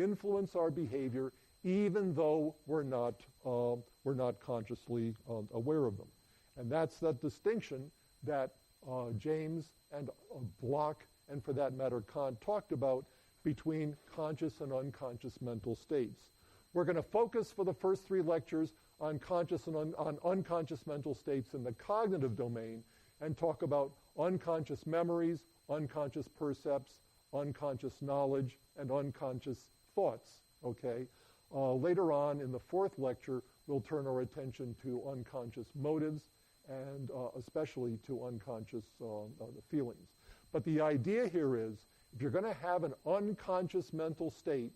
influence our behavior even though we're not consciously aware of them. And that's that distinction that James and Bloch, and for that matter Kant, talked about between conscious and unconscious mental states. We're going to focus for the first 3 lectures on conscious and on unconscious mental states in the cognitive domain, and talk about unconscious memories, unconscious percepts, unconscious knowledge, and unconscious thoughts, okay? Later on in the 4th lecture, we'll turn our attention to unconscious motives and especially to unconscious feelings. But the idea here is, if you're going to have an unconscious mental state,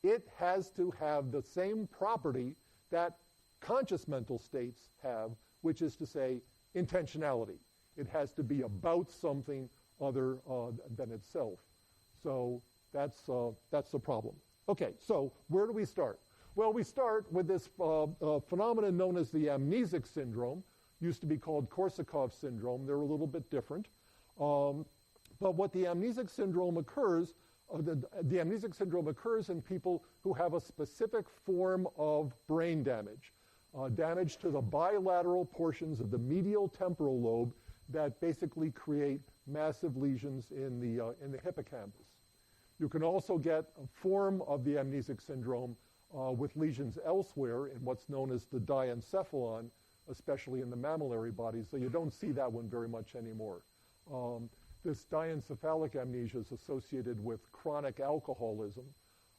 it has to have the same property that conscious mental states have, which is to say intentionality. It has to be about something other than itself. So that's the problem. Okay, so where do we start? Well, we start with this phenomenon known as the amnesic syndrome. Used to be called Korsakoff syndrome. They're a little bit different. But what the amnesic syndrome occurs, the amnesic syndrome occurs in people who have a specific form of brain damage. Damage to the bilateral portions of the medial temporal lobe that basically create massive lesions in the hippocampus. You can also get a form of the amnesic syndrome with lesions elsewhere in what's known as the diencephalon, especially in the mammillary bodies, so you don't see that one very much anymore. This diencephalic amnesia is associated with chronic alcoholism,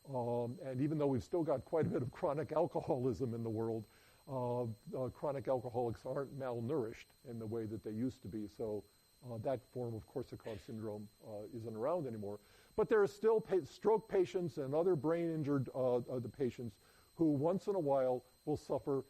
and even though we've still got quite a bit of chronic alcoholism in the world, chronic alcoholics aren't malnourished in the way that they used to be, so that form of Korsakoff syndrome isn't around anymore. But there are still stroke patients and other brain-injured patients who once in a while will suffer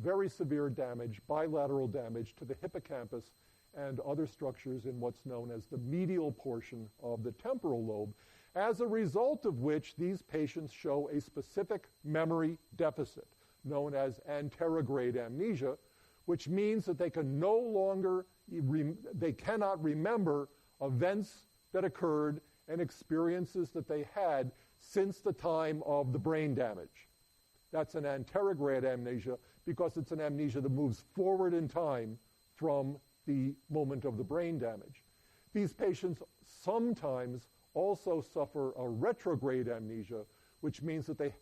very severe damage, bilateral damage to the hippocampus and other structures in what's known as the medial portion of the temporal lobe, as a result of which these patients show a specific memory deficit known as anterograde amnesia, which means that they can no longer, they cannot remember events that occurred and experiences that they had since the time of the brain damage. That's an anterograde amnesia because it's an amnesia that moves forward in time from the moment of the brain damage. These patients sometimes also suffer a retrograde amnesia, which means that they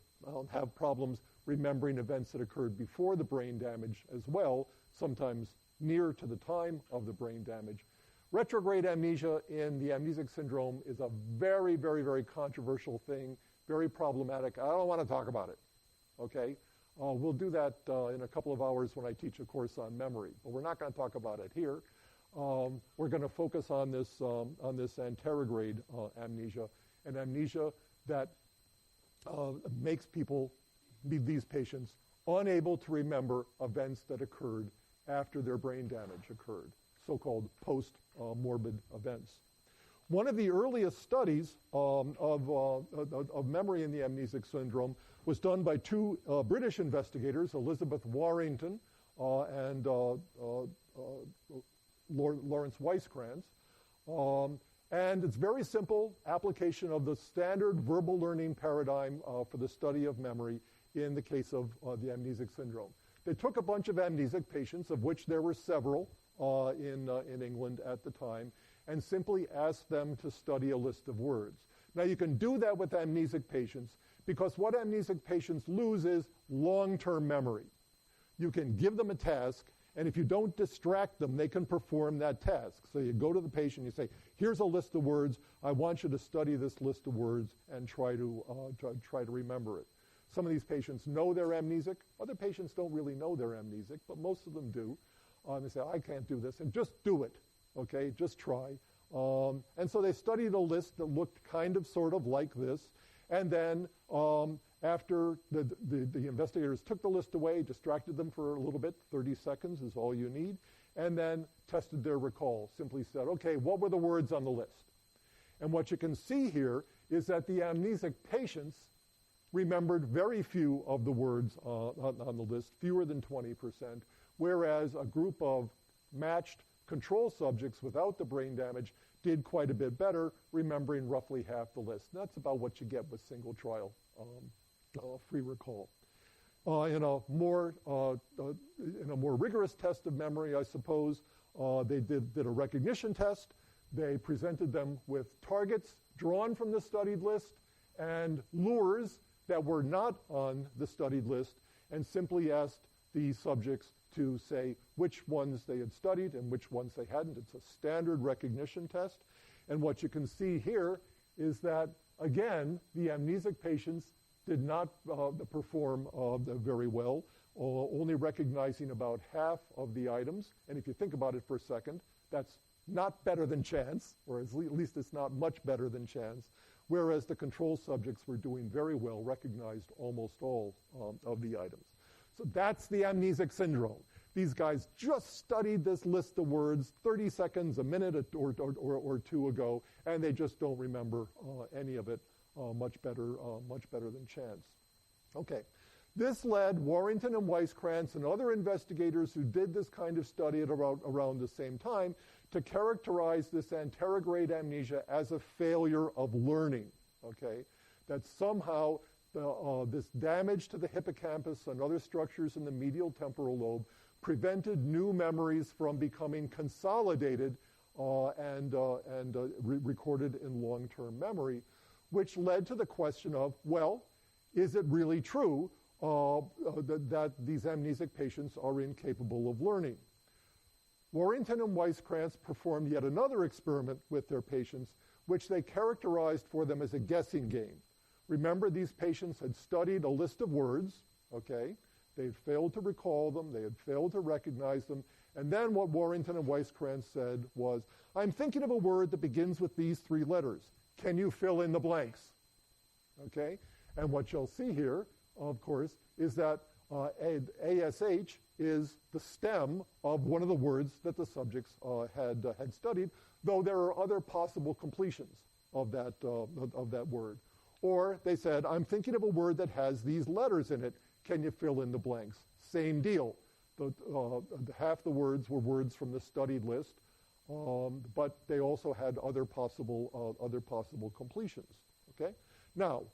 have problems remembering events that occurred before the brain damage as well, sometimes near to the time of the brain damage. Retrograde amnesia in the amnesic syndrome is a very, very, very controversial thing, very problematic. I don't want to talk about it, okay? We'll do that in a couple of hours when I teach a course on memory, but we're not going to talk about it here. We're going to focus on this anterograde amnesia, an amnesia that makes people, these patients, unable to remember events that occurred after their brain damage occurred, so-called post-morbid events. One of the earliest studies of memory in the amnesic syndrome was done by 2 British investigators, Elizabeth Warrington and Lawrence Weisskranz. And it's very simple application of the standard verbal learning paradigm for the study of memory in the case of the amnesic syndrome. They took a bunch of amnesic patients, of which there were several in England at the time, and simply asked them to study a list of words. Now, you can do that with amnesic patients because what amnesic patients lose is long-term memory. You can give them a task, and if you don't distract them, they can perform that task. So you go to the patient, you say, here's a list of words. I want you to study this list of words and try to remember it. Some of these patients know they're amnesic. Other patients don't really know they're amnesic, but most of them do. They say, I can't do this, and just do it, okay? Just try. And so they studied a list that looked kind of sort of like this, and then after the investigators took the list away, distracted them for a little bit, 30 seconds is all you need, and then tested their recall, simply said, okay, what were the words on the list? And what you can see here is that the amnesic patients remembered very few of the words on the list, fewer than 20%, whereas a group of matched control subjects without the brain damage did quite a bit better, remembering roughly half the list. And that's about what you get with single trial free recall. In a more rigorous test of memory, I suppose, they did a recognition test. They presented them with targets drawn from the studied list and lures that were not on the studied list, and simply asked the subjects to say which ones they had studied and which ones they hadn't. It's a standard recognition test. And what you can see here is that, again, the amnesic patients did not perform very well, only recognizing about half of the items. And if you think about it for a second, that's not better than chance, or at least it's not much better than chance, whereas the control subjects were doing very well, recognized almost all of the items. So that's the amnesic syndrome. These guys just studied this list of words 30 seconds, a minute or two ago, and they just don't remember any of it much better than chance. Okay. This led Warrington and Weiskrantz and other investigators who did this kind of study at around the same time to characterize this anterograde amnesia as a failure of learning, okay? That somehow this damage to the hippocampus and other structures in the medial temporal lobe prevented new memories from becoming consolidated and recorded in long-term memory, which led to the question of, well, is it really true that these amnesic patients are incapable of learning? Warrington and Weiskrantz performed yet another experiment with their patients, which they characterized for them as a guessing game. Remember, these patients had studied a list of words, okay? They had failed to recall them, they had failed to recognize them, and then what Warrington and Weiskrantz said was, I'm thinking of a word that begins with these three letters. Can you fill in the blanks? Okay? And what you'll see here, of course, is that ASH is the stem of one of the words that the subjects had studied, though there are other possible completions of that word. Or they said, I'm thinking of a word that has these letters in it. Can you fill in the blanks? Same deal. Half the words were words from the studied list, but they also had other possible completions. Okay. Now,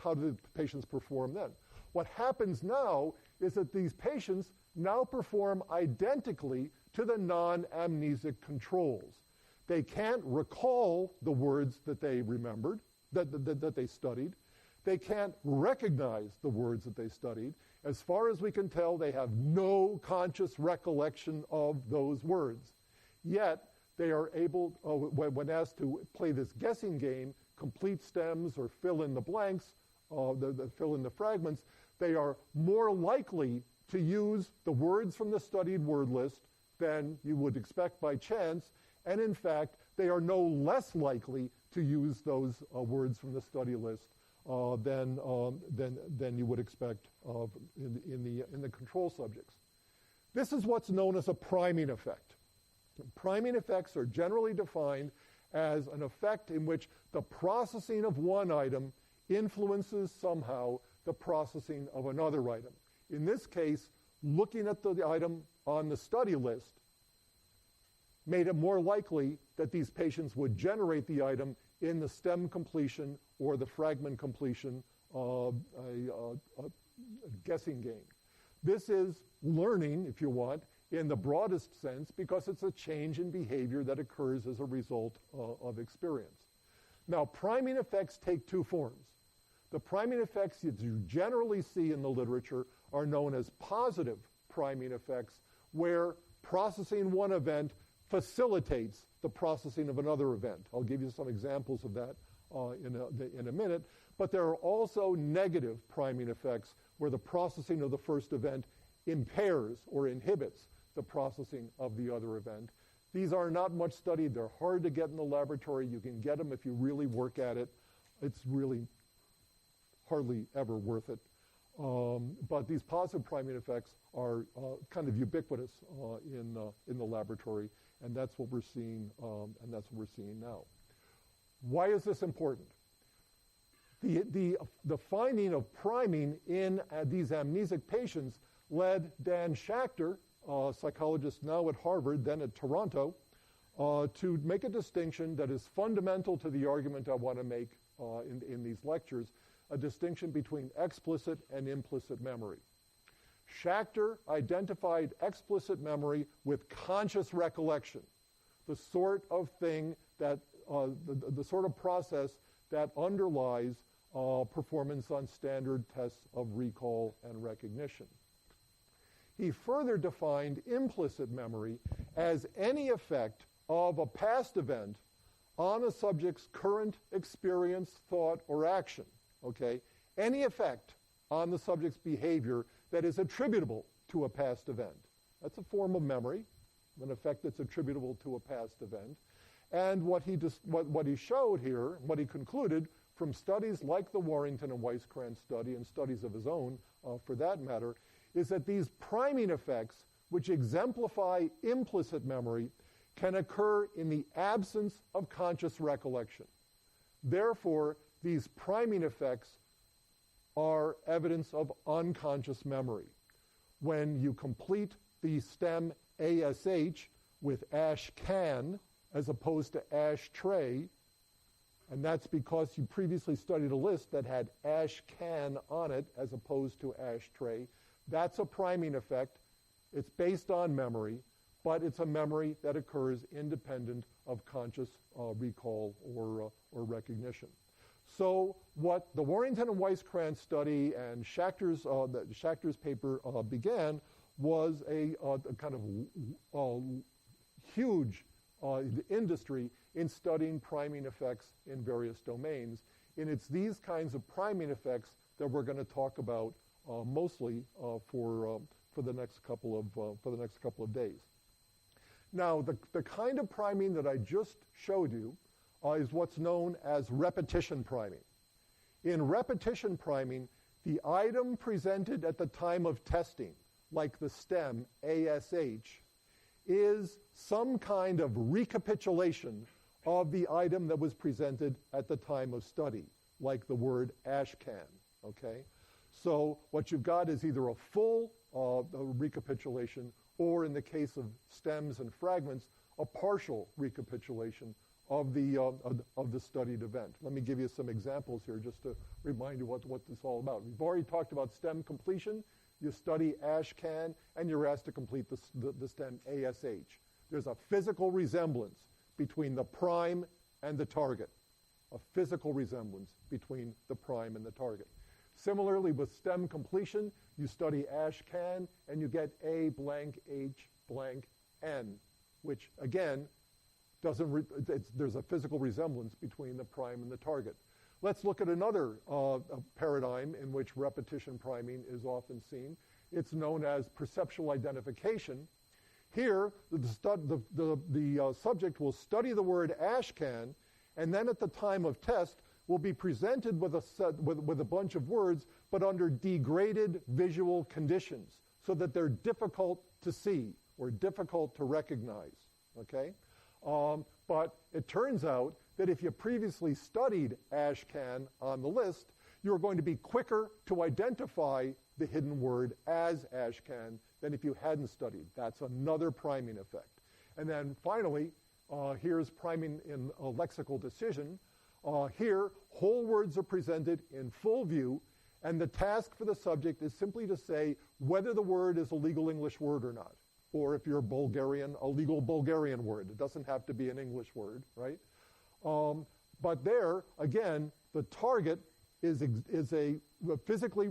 how did the patients perform then? What happens now is that these patients now perform identically to the non-amnesic controls. They can't recall the words that they remembered, that they studied. They can't recognize the words that they studied. As far as we can tell, they have no conscious recollection of those words. Yet, they are able, when asked to play this guessing game, complete stems or fill in the blanks, fill in the fragments, they are more likely to use the words from the studied word list than you would expect by chance, and in fact, they are no less likely to use those words from the study list than you would expect in the control subjects. This is what's known as a priming effect. Priming effects are generally defined as an effect in which the processing of one item influences somehow the processing of another item. In this case, looking at the item on the study list made it more likely that these patients would generate the item in the stem completion or the fragment completion guessing game. This is learning, if you want, in the broadest sense, because it's a change in behavior that occurs as a result of experience. Now, priming effects take two forms. The priming effects that you generally see in the literature are known as positive priming effects, where processing one event facilitates the processing of another event. I'll give you some examples of that in a minute. But there are also negative priming effects, where the processing of the first event impairs or inhibits the processing of the other event. These are not much studied. They're hard to get in the laboratory. You can get them if you really work at it. It's really hardly ever worth it. But these positive priming effects are kind of ubiquitous in the laboratory, and that's what we're seeing. And that's what we're seeing now. Why is this important? The finding of priming in these amnesic patients led Dan Schachter, a psychologist now at Harvard, then at Toronto, to make a distinction that is fundamental to the argument I want to make in these lectures, a distinction between explicit and implicit memory. Schachter identified explicit memory with conscious recollection, the sort of thing that, the sort of process that underlies performance on standard tests of recall and recognition. He further defined implicit memory as any effect of a past event on a subject's current experience, thought, or action. Okay? Any effect on the subject's behavior that is attributable to a past event. That's a form of memory, an effect that's attributable to a past event. And what he showed here, what he concluded from studies like the Warrington and Weisskranz study and studies of his own, for that matter, is that these priming effects, which exemplify implicit memory, can occur in the absence of conscious recollection. Therefore, these priming effects are evidence of unconscious memory. When you complete the stem ASH with ash-can as opposed to ash-tray, and that's because you previously studied a list that had ash-can on it as opposed to ash-tray, that's a priming effect. It's based on memory, but it's a memory that occurs independent of conscious recall or recognition. So what the Warrington and Weisskranz study and Schachter's paper began was a kind of huge industry in studying priming effects in various domains. And it's these kinds of priming effects that we're going to talk about mostly for the next couple of days. Now, the kind of priming that I just showed you is what's known as repetition priming. In repetition priming, the item presented at the time of testing, like the stem ASH, is some kind of recapitulation of the item that was presented at the time of study, like the word ashcan, okay? So what you've got is either a full recapitulation or, in the case of stems and fragments, a partial recapitulation of the studied event. Let me give you some examples here just to remind you what this is all about. We've already talked about stem completion. You study ashcan, and you're asked to complete the stem ASH. There's a physical resemblance between the prime and the target, a physical resemblance between the prime and the target. Similarly, with stem completion, you study ashcan, and you get A blank H blank N, which, again, there's a physical resemblance between the prime and the target. Let's look at another paradigm in which repetition priming is often seen. It's known as perceptual identification. Here, the subject will study the word ashcan, and then at the time of test will be presented with a bunch of words, but under degraded visual conditions, so that they're difficult to see or difficult to recognize. Okay? But it turns out that if you previously studied ashcan on the list, you're going to be quicker to identify the hidden word as ashcan than if you hadn't studied. That's another priming effect. And then finally, here's priming in a lexical decision. Here, whole words are presented in full view, and the task for the subject is simply to say whether the word is a legal English word or not. Or if you're Bulgarian, a legal Bulgarian word. It doesn't have to be an English word, right? But there, again, the target is a physically